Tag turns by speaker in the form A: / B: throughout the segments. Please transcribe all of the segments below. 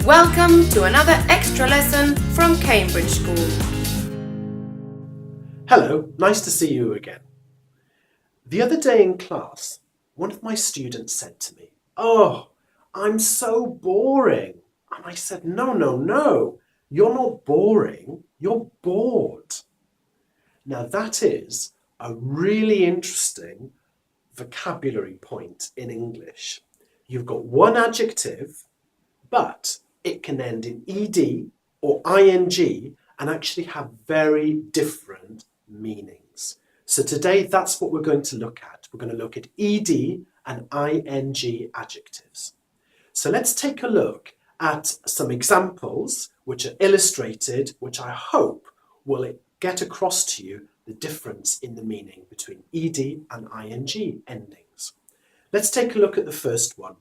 A: Welcome to another extra lesson from Cambridge School.
B: Hello, nice to see you again. The other day in class, one of my students said to me, "Oh, I'm so boring." And I said, No, you're not boring, you're bored. Now that is a really interesting vocabulary point in English. You've got one adjective, but it can end in ed or ing and actually have very different meanings. So today that's what we're going to look at. We're going to look at ed and ing adjectives. So let's take a look at some examples which are illustrated, which I hope will get across to you the difference in the meaning between ed and ing endings. Let's take a look at the first one.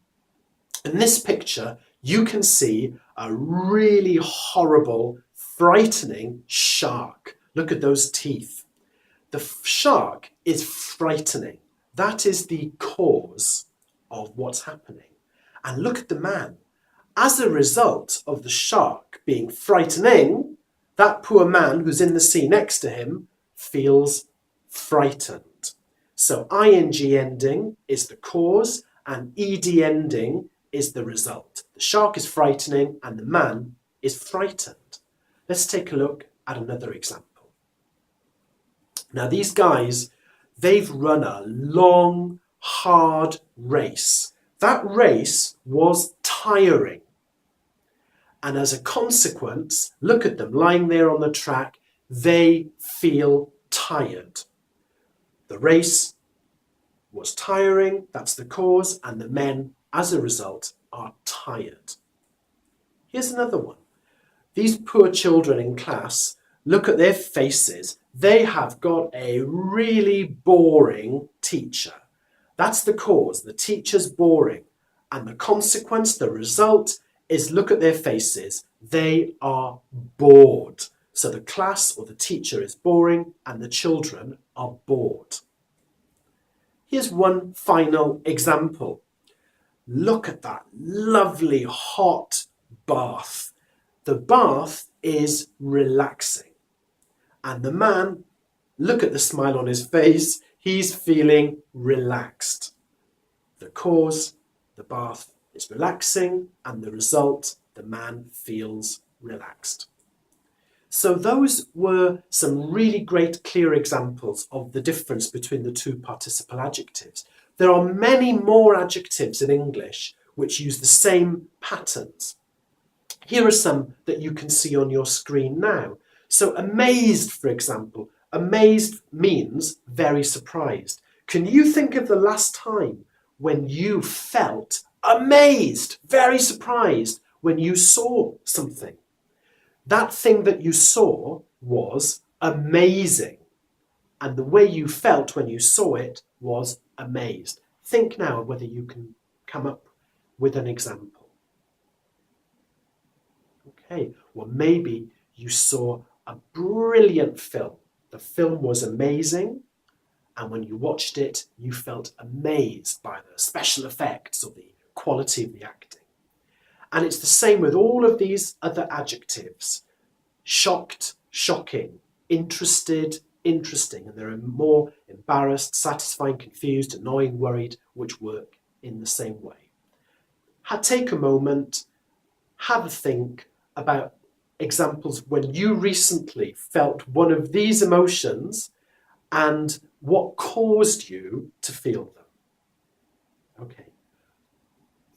B: In this picture, you can see a really horrible, frightening shark. Look at those teeth. The shark is frightening. That is the cause of what's happening. And look at the man. As a result of the shark being frightening, that poor man who's in the sea next to him feels frightened. So ing ending is the cause and ed ending is the result. The shark is frightening and the man is frightened. Let's take a look at another example. Now these guys, they've run a long, hard race. That race was tiring. And as a consequence, look at them lying there on the track, they feel tired. The race was tiring, that's the cause, and the men, as a result, are tired. Here's another one. These poor children in class, look at their faces. They have got a really boring teacher. That's the cause. The teacher's boring. And the consequence, the result, is look at their faces. They are bored. So the class or the teacher is boring and the children are bored. Here's one final example. Look at that lovely hot bath. The bath is relaxing. And the man, look at the smile on his face, he's feeling relaxed. The cause, the bath is relaxing, and the result, the man feels relaxed. So those were some really great clear examples of the difference between the two participle adjectives. There are many more adjectives in English which use the same patterns. Here are some that you can see on your screen now. So amazed, for example. Amazed means very surprised. Can you think of the last time when you felt amazed, very surprised, when you saw something? That thing that you saw was amazing. And the way you felt when you saw it was amazed. Think now whether you can come up with an example. Okay, well maybe you saw a brilliant film. The film was amazing, and when you watched it, you felt amazed by the special effects or the quality of the acting. And it's the same with all of these other adjectives. Shocked, shocking, interested, interesting, and there are more embarrassed, satisfying, confused, annoying, worried, which work in the same way. Take a moment, have a think about examples when you recently felt one of these emotions and what caused you to feel them. Okay.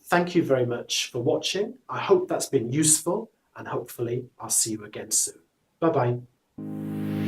B: Thank you very much for watching. I hope that's been useful, and hopefully I'll see you again soon. Bye-bye.